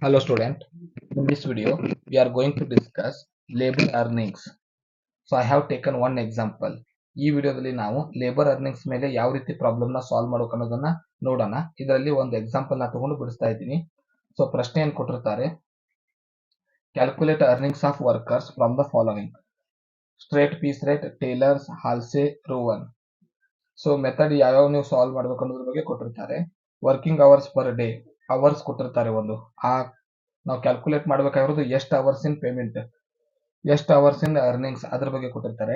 Hello student, in this video we are going to discuss labor earnings. So I have taken one example. ಈ ವಿಡಿಯೋದಲ್ಲಿ ನಾವು labour earnings ಮೇಲೆ ಯಾವ ರೀತಿ problem ನ ಸಾಲ್ವ್ ಮಾಡೋಕೆ ಅನ್ನೋದನ್ನ ನೋಡೋಣ. ಇದರಲ್ಲಿ ಒಂದು ಎಕ್ಸಾಂಪಲ್ ನ ತಗೊಂಡು ಬಿಡಿಸ್ತಾ ಇದ್ದೀನಿ. ಸೊ ಪ್ರಶ್ನೆ ಏನು ಕೊಟ್ಟಿರ್ತಾರೆ, calculate earnings of workers from the following: straight piece rate, Taylor's, Halsey, Rowan. So method ಯಾವ್ಯಾವ ನೀವು ಸಾಲ್ವ್ ಮಾಡಬೇಕು ಅನ್ನೋದ್ರ ಬಗ್ಗೆ ಕೊಟ್ಟಿರ್ತಾರೆ. Working hours per day, hours ಕೊಟ್ಟಿರ್ತಾರೆ ಒಂದು. ಆ ನಾವು ಕ್ಯಾಲ್ಕುಲೇಟ್ ಮಾಡಬೇಕಾಗಿರೋದು ಎಷ್ಟು ಅವರ್ಸ್ ಇನ್ ಪೇಮೆಂಟ್, ಎಷ್ಟು ಅವರ್ಸ್ ಇನ್ ಅರ್ನಿಂಗ್ಸ್ ಅದ್ರ ಬಗ್ಗೆ ಕೊಟ್ಟಿರ್ತಾರೆ.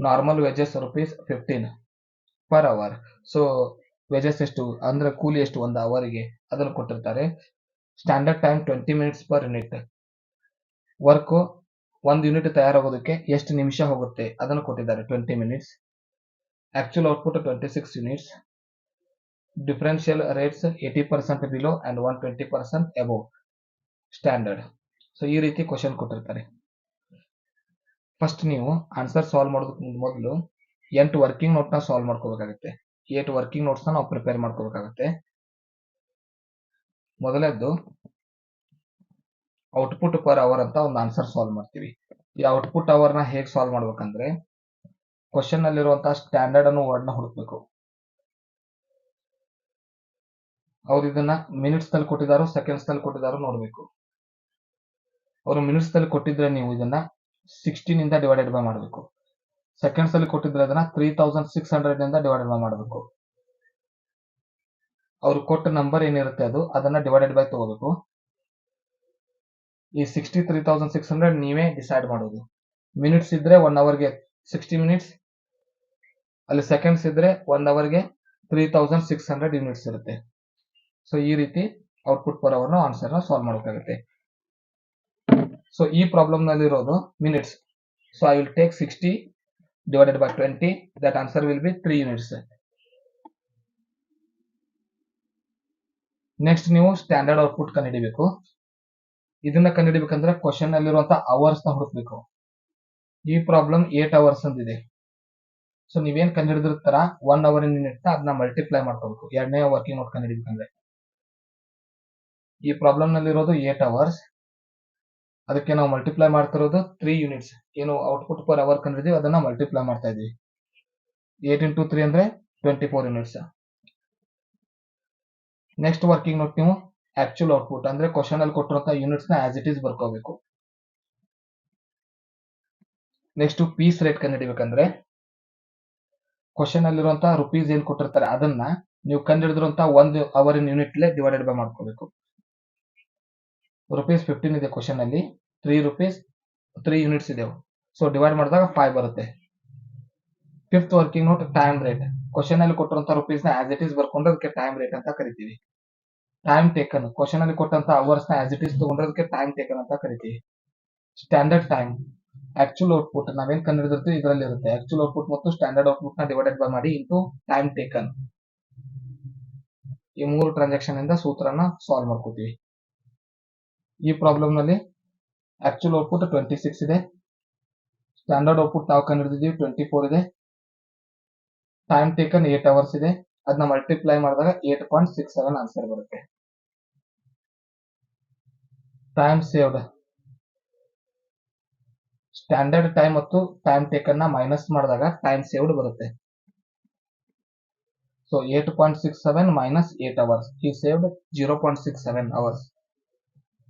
Normal wages ₹15 per hour. So wages ಎಷ್ಟು ಅಂದ್ರೆ ಕೂಲಿ ಎಷ್ಟು ಒಂದು ಅವರಿಗೆ ಅದನ್ನು ಕೊಟ್ಟಿರ್ತಾರೆ. Standard time 20 minutes per unit. Work ಒಂದು ಯೂನಿಟ್ ತಯಾರಾಗೋದಕ್ಕೆ ಎಷ್ಟು ನಿಮಿಷ ಹೋಗುತ್ತೆ ಅದನ್ನು ಕೊಟ್ಟಿದ್ದಾರೆ, 20 minutes. Actual output 26 units. Differential rates 80% below and 120% above standard. So ಈ ರೀತಿ ಕ್ವಶನ್ ಕೊಟ್ಟಿರ್ತಾರೆ. ಫಸ್ಟ್ ನೀವು ಆನ್ಸರ್ ಸಾಲ್ವ್ ಮಾಡೋದಕ್ಕೆ ಮೊದಲು 8 ವರ್ಕಿಂಗ್ ನೋಟ್ ನ ಸಾಲ್ವ್ ಮಾಡ್ಕೋಬೇಕಾಗುತ್ತೆ. 8 ವರ್ಕಿಂಗ್ ನೋಟ್ಸ್ ನಾವು ಪ್ರಿಪೇರ್ ಮಾಡ್ಕೋಬೇಕಾಗುತ್ತೆ. ಮೊದಲನೇದು ಔಟ್ಪುಟ್ ಪರ್ ಅವರ್ ಅಂತ ಒಂದು ಆನ್ಸರ್ ಸಾಲ್ವ್ ಮಾಡ್ತೀವಿ. ಈ ಔಟ್ಪುಟ್ ಅವರ್ ನ ಹೇಗೆ ಸಾಲ್ವ್ ಮಾಡ್ಬೇಕಂದ್ರೆ, ಕ್ವಶನ್ ನಲ್ಲಿರುವಂತಹ ಸ್ಟ್ಯಾಂಡರ್ಡ್ ಅನ್ನೋ ವರ್ಡ್ ನ ಹುಡುಕ್ಬೇಕು. ಅವ್ರು ಇದನ್ನ ಮಿನಿಟ್ಸ್ ನಲ್ಲಿ ಕೊಟ್ಟಿದ್ದಾರೋ ಸೆಕೆಂಡ್ಸ್ ನಲ್ಲಿ ಕೊಟ್ಟಿದ್ದಾರೋ ನೋಡ್ಬೇಕು. ಅವರು ಮಿನಿಟ್ಸ್ ನಲ್ಲಿ ಕೊಟ್ಟಿದ್ರೆ ನೀವು ಇದನ್ನ 16 ಇಂದ ಡಿವೈಡೆಡ್ ಬೈ ಮಾಡಬೇಕು. ಸೆಕೆಂಡ್ಸ್ ಅಲ್ಲಿ ಕೊಟ್ಟಿದ್ರೆ ಅದನ್ನ 3600 ಇಂದ ಡಿವೈಡೆಡ್ ಬೈ ಮಾಡಬೇಕು. ಅವ್ರು ಕೊಟ್ಟ ನಂಬರ್ ಏನಿರುತ್ತೆ ಅದನ್ನ ಡಿವೈಡೆಡ್ ಬೈ ತಗೋಬೇಕು. ಈ 63,600 ನೀವೇ ಡಿಸೈಡ್ ಮಾಡೋದು. ಮಿನಿಟ್ಸ್ ಇದ್ರೆ 1 ಅವರ್ಗೆ 60 ಮಿನಿಟ್ಸ್, ಅಲ್ಲಿ ಸೆಕೆಂಡ್ಸ್ ಇದ್ರೆ 1 ಅವರ್ಗೆ 3600 ಯೂನಿಟ್ಸ್ ಇರುತ್ತೆ. ಸೊ ಈ ರೀತಿ ಔಟ್ಪುಟ್ ಪರ್ ಅವರ್ ಆನ್ಸರ್ ನ ಸಾಲ್ವ್ ಮಾಡಬೇಕಾಗುತ್ತೆ. ಸೊ ಈ ಪ್ರಾಬ್ಲಮ್ ನಲ್ಲಿ ಇರೋದು minutes. So I will take 60 divided by 20, that answer will be 3 units. Next ನೀವು ಸ್ಟ್ಯಾಂಡರ್ಡ್ ಔಟ್ಪುಟ್ ಕಂಡುಹಿಡಿಬೇಕು. ಇದನ್ನ ಕಂಡುಹಿಡಿಬೇಕಂದ್ರೆ ಕ್ವಶನ್ ನಲ್ಲಿರುವಂತಹ ಅವರ್ಸ್ ನ ಹುಡುಕ್ಬೇಕು. ಈ ಪ್ರಾಬ್ಲಮ್ 8 ಅವರ್ಸ್ ಅಂತಿದೆ. ಸೊ ನೀವೇನ್ ಕಂಡುಹಿಡಿದಿರ್ತಾರ 1 ಅವರ್ ಇನ್ ಯೂನಿಟ್ ನ ಅದನ್ನ ಮಲ್ಟಿಪ್ಲೈ ಮಾಡ್ಕೋಬೇಕು. ಎರಡನೇ ವರ್ಕಿಂಗ್ ನೋಟ್ ಕಂಡುಹಿಡಿಬೇಕಂದ್ರೆ ಈ ಪ್ರಾಬ್ಲಮ್ ನಲ್ಲಿರೋದು 8 ಅವರ್ಸ್, ಅದಕ್ಕೆ ನಾವು ಮಲ್ಟಿಪ್ಲೈ ಮಾಡ್ತಿರೋದು 3 ಯೂನಿಟ್ಸ್. ಏನು ಔಟ್ಪುಟ್ ಪರ್ ಅವರ್ ಕಂಡಿದ್ದೀವಿ ಅದನ್ನ ಮಲ್ಟಿಪ್ಲೈ ಮಾಡ್ತಾ ಇದೀವಿ. 8 into 3 ಅಂದ್ರೆ 24 ಯೂನಿಟ್ಸ್. ನೆಕ್ಸ್ಟ್ ವರ್ಕಿಂಗ್ ನೋಟ್ ನೀವು ಆಕ್ಚುಲ್ ಔಟ್ಪುಟ್ ಅಂದ್ರೆ ಕ್ವಶನ್ ಅಲ್ಲಿ ಕೊಟ್ಟಿರುವಂತಹ ಯೂನಿಟ್ಸ್ ನ ಆಸ್ ಇಟ್ ಈಸ್ ಬರ್ಕೋಬೇಕು. ನೆಕ್ಸ್ಟ್ ಪೀಸ್ ರೇಟ್ ಕಂಡುಹಿಡಿಬೇಕಂದ್ರೆ ಕ್ವಶನ್ ಅಲ್ಲಿರುವಂತಹ ರುಪೀಸ್ ಏನ್ ಕೊಟ್ಟಿರ್ತಾರೆ ಅದನ್ನ ನೀವು ಕಂಡುಹಿಡಿದಿರುವಂತಹ 1 hour in unit divided by ಮಾಡ್ಕೋಬೇಕು. ₹15 ಇದೆ ಕ್ವಶನ್ ಅಲ್ಲಿ, 3 ಯೂನಿಟ್ಸ್ ಇದೆ. ಸೊ ಡಿವೈಡ್ ಮಾಡಿದಾಗ 5 ಬರುತ್ತೆ. Fifth working note time rate. Question ಅಲ್ಲಿ ಕೊಟ್ಟಿರುವಂತಹ ರುಪೀಸ್ ನ ಆಸ್ ಇಟ್ ಈಸ್ ಬರ್ಕೊಂಡ್ರೆ ಅದಕ್ಕೆ ಟೈಮ್ ರೇಟ್ ಅಂತ ಕರಿತೀವಿ. ಟೈಮ್ ಟೇಕನ್, ಕ್ವಶನ್ ಅಲ್ಲಿ ಕೊಟ್ಟಂತ ಅವರ್ಸ್ ನ ಆಸ್ ಇಟ್ ಈಸ್ ತಗೊಂಡ್ರೆ ಟೈಮ್ ಟೇಕನ್ ಅಂತ ಕರಿತೀವಿ. Standard time. ಆಕ್ಚುಲ್ ಔಟ್ಪುಟ್ ನಾವೇನ್ ಕಂಡುಹಿಡಿದಿರ್ತೀವಿ ಇದರಲ್ಲಿ ಇರುತ್ತೆ. ಆಕ್ಚುಲ್ ಔಟ್ಪುಟ್ ಮತ್ತು ಸ್ಟ್ಯಾಂಡರ್ಡ್ ಔಟ್ಪುಟ್ ನ ಡಿವೈಡೆಡ್ ಬೈ ಮಾಡಿ ಇಂಟು ಟೈಮ್ ಟೇಕನ್. ಈ 3 ಟ್ರಾನ್ಸಾಕ್ಷನ್ ಇಂದ ಸೂತ್ರನ ಸಾಲ್ವ್ ಮಾಡ್ಕೋತೀವಿ. ಈ ಪ್ರಾಬ್ಲಮ್ ನಲ್ಲಿ ಆಕ್ಚುಲ್ ಔಟ್ಪುಟ್ 26 ಇದೆ, ಸ್ಟ್ಯಾಂಡರ್ಡ್ ಔಟ್ಪುಟ್ ನಾವು ಕಂಡುಹಿಡಿದಿದ್ದೀವಿ 24 ಇದೆ, ಟೈಮ್ ಟೇಕನ್ 8 ಅವರ್ಸ್ ಇದೆ. ಅದನ್ನ ಮಲ್ಟಿಪ್ಲೈ ಮಾಡಿದಾಗ 8.67 ಆನ್ಸರ್ ಬರುತ್ತೆ. ಟೈಮ್ ಸೇವ್ಡ್, ಸ್ಟ್ಯಾಂಡರ್ಡ್ ಟೈಮ್ ಮತ್ತು ಟೈಮ್ ಟೇಕನ್ ನ ಮೈನಸ್ ಮಾಡಿದಾಗ ಟೈಮ್ ಸೇವ್ಡ್ ಬರುತ್ತೆ. So 8.67 minus 8 hours, he saved 0.67 hours.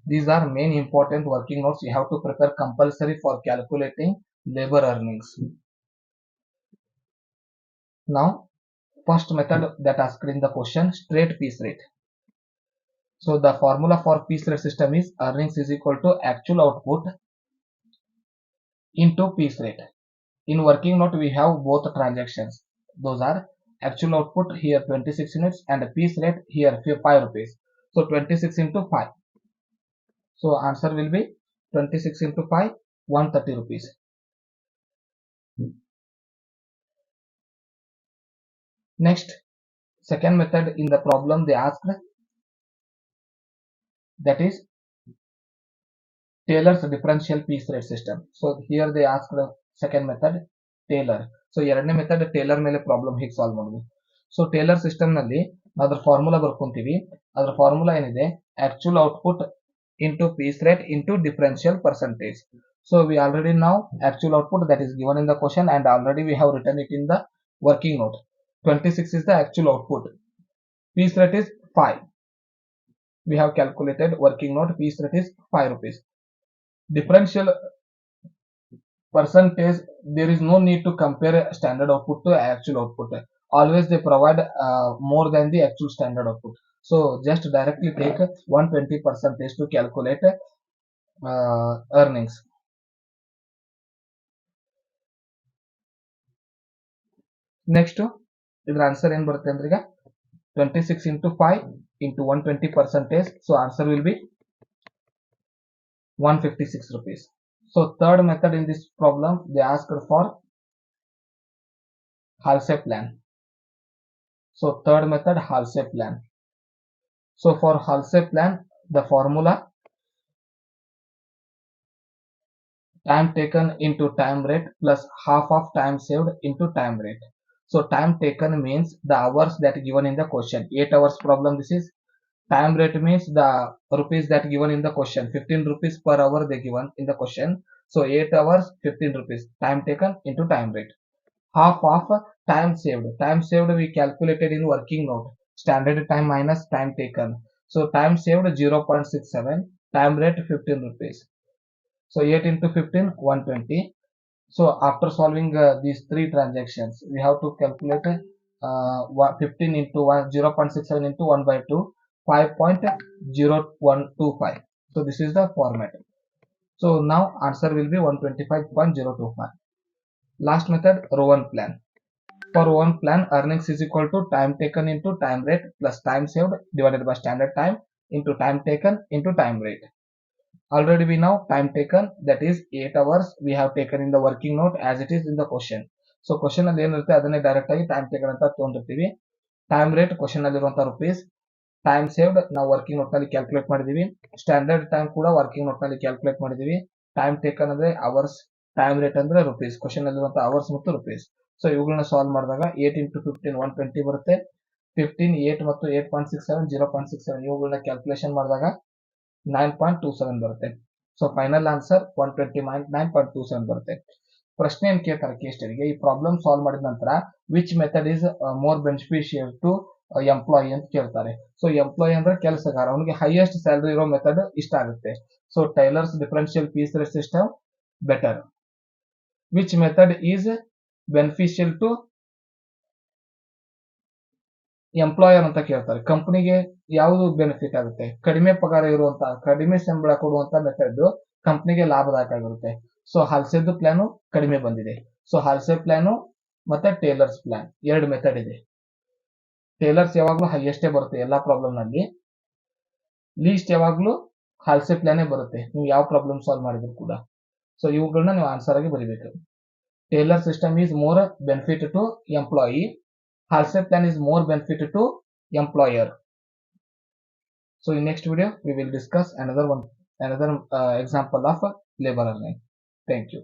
These are main important working notes you have to prepare compulsory for calculating labor earnings. Now first method that asked in the question, straight piece rate. So the formula for piece rate system is earnings is equal to actual output into piece rate. In working note we have both transactions. Those are actual output here 26 units and piece rate here 5 rupees. So 26 into 5. So answer will be 26 into 5, 130 rupees. Next, second method in the problem they asked, that is Taylor's differential piece rate system. So here they asked the second method, Taylor. So ಎರಡನೇ method Taylor ಮೇಲೆ problem ಹೇಗೆ solve ಮಾಡೋದು. So Taylor system ನಲ್ಲಿ ಅದ್ರ formula ಬರ್ಕೊಂತೀವಿ. ಅದ್ರ formula ಏನಿದೆ, actual output into piece rate into differential percentage. So we already know actual output that is given in the question, and already we have written it in the working note. 26 is the actual output. Piece rate is 5. We have calculated working note. Piece rate is 5 rupees. Differential percentage, there is no need to compare standard output to actual output. Always they provide more than the actual standard output. So just directly take 120 percentage to calculate earnings. Next ಇದ್ರ answer ಏನ್ ಬರುತ್ತೆ ಅಂದ್ರೆ ಈಗ 26 into 5 into 120 percentage. So answer will be 156 rupees. So third method in this problem, they asked for Halsey plan. So third method, Halsey plan. So for Halsey plan, the formula time taken into time rate plus half of time saved into time rate. So time taken means the hours that given in the question. 8 hours problem this is. Time rate means the rupees that given in the question. 15 rupees per hour they given in the question. So 8 hours, 15 rupees. Time taken into time rate. Half of time saved. Time saved we calculated in working note. Standard time minus time taken. So time saved 0.67. Time rate 15 rupees. So 8 into 15, 120. So after solving these three transactions, we have to calculate 15 into 1, 0.67 into 1 by 2, 5.0125. So this is the format. So now answer will be 125.025. Last method, row 1 plan. For row 1 plan, earnings is equal to time taken into time rate plus time saved divided by standard time into time taken into time rate. Already we know time taken, that is 8 hours we have taken in the working note as it is in the question. So question ಅಲ್ಲಿ ಏನಿರುತ್ತೆ ಅದನ್ನೇ direct ಆಗಿ time taken ಅಂತ ತಗೊಂಡಿರ್ತೀವಿ. Time rate question ಅಲ್ಲಿರುವಂತಹ rupees. Time saved ನಾವು working note ನಲ್ಲಿ calculate ಮಾಡಿದೀವಿ. Standard time ಕೂಡ ವರ್ಕಿಂಗ್ ನೋಟ್ ನಲ್ಲಿ ಕ್ಯಾಲ್ಕುಲೇಟ್ ಮಾಡಿದೀವಿ. ಟೈಮ್ ಟೇಕನ್ ಅಂದ್ರೆ ಅವರ್ಸ್, ಟೈಮ್ ರೇಟ್ ಅಂದ್ರೆ ರುಪೀಸ್. ಕ್ವಶನ್ ಅಲ್ಲಿರುವಂತಹ ಅವರ್ಸ್ ಮತ್ತು ರುಪೀಸ್. ಸೊ ಇವುಗಳನ್ನ ಸಾಲ್ವ್ ಮಾಡಿದಾಗ 8 ಇಂಟು 15 120 ಬರುತ್ತೆ. 15 8 ಮತ್ತು 8.67 0.67 ಇವುಗಳನ್ನ ಕ್ಯಾಲ್ಕುಲೇಷನ್ ಮಾಡಿದಾಗ 9.27 ಬರುತ್ತೆ. ಸೊ ಫೈನಲ್ ಆನ್ಸರ್ 129.27 ಬರುತ್ತೆ. ಪ್ರಶ್ನೆ ಏನ್ ಕೇಳ್ತಾರೆ ಕೇಸ್ ಸ್ಟಡಿಗೆ, ಈ ಪ್ರಾಬ್ಲಮ್ ಸಾಲ್ವ್ ಮಾಡಿದ ನಂತರ which method is more beneficial to employee ಅಂತ ಕೇಳ್ತಾರೆ. ಸೊ ಎಂಪ್ಲಾಯಿ ಅಂದ್ರೆ ಕೆಲಸಗಾರ, ಅವನಿಗೆ ಹೈಯೆಸ್ಟ್ ಸ್ಯಾಲರಿ ಇರೋ ಮೆಥಡ್ ಇಷ್ಟ ಆಗುತ್ತೆ. So Taylor's differential piece rate system better. Which method is beneficial to employer ಅಂತ ಕೇಳ್ತಾರೆ. ಕಂಪನಿಗೆ ಯಾವುದು ಬೆನಿಫಿಟ್ ಆಗುತ್ತೆ, ಕಡಿಮೆ ಪಗಾರ ಇರುವಂತಹ, ಕಡಿಮೆ ಸಂಬಳ ಕೊಡುವಂತ ಮೆಥಡ್ ಕಂಪನಿಗೆ ಲಾಭದಾಯಕ ಆಗಿರುತ್ತೆ. ಸೊ ಹಾಲ್ಸೆದು ಪ್ಲಾನು ಕಡಿಮೆ ಬಂದಿದೆ. ಸೊ ಹಾಲ್ಸೆ ಪ್ಲಾನು ಮತ್ತೆ ಟೇಲರ್ಸ್ ಪ್ಲಾನ್ ಎರಡು ಮೆಥಡ್ ಇದೆ. ಟೇಲರ್ಸ್ ಯಾವಾಗ್ಲೂ ಹೈಯೆಸ್ಟೇ ಬರುತ್ತೆ ಎಲ್ಲಾ ಪ್ರಾಬ್ಲಮ್ ನಲ್ಲಿ, ಲೀಸ್ಟ್ ಯಾವಾಗ್ಲೂ ಹಾಲ್ಸೆ ಪ್ಲಾನೇ ಬರುತ್ತೆ ನೀವು ಯಾವ ಪ್ರಾಬ್ಲಮ್ ಸಾಲ್ವ್ ಮಾಡಿದ್ರು ಕೂಡ. ಸೊ ಇವುಗಳನ್ನ ನೀವು ಆನ್ಸರ್ ಆಗಿ ಬರೀಬೇಕು. Taylor system is more benefit to employee. Halsey plan is more benefit to employer. So in next video we will discuss another example of labor earning. Thank you.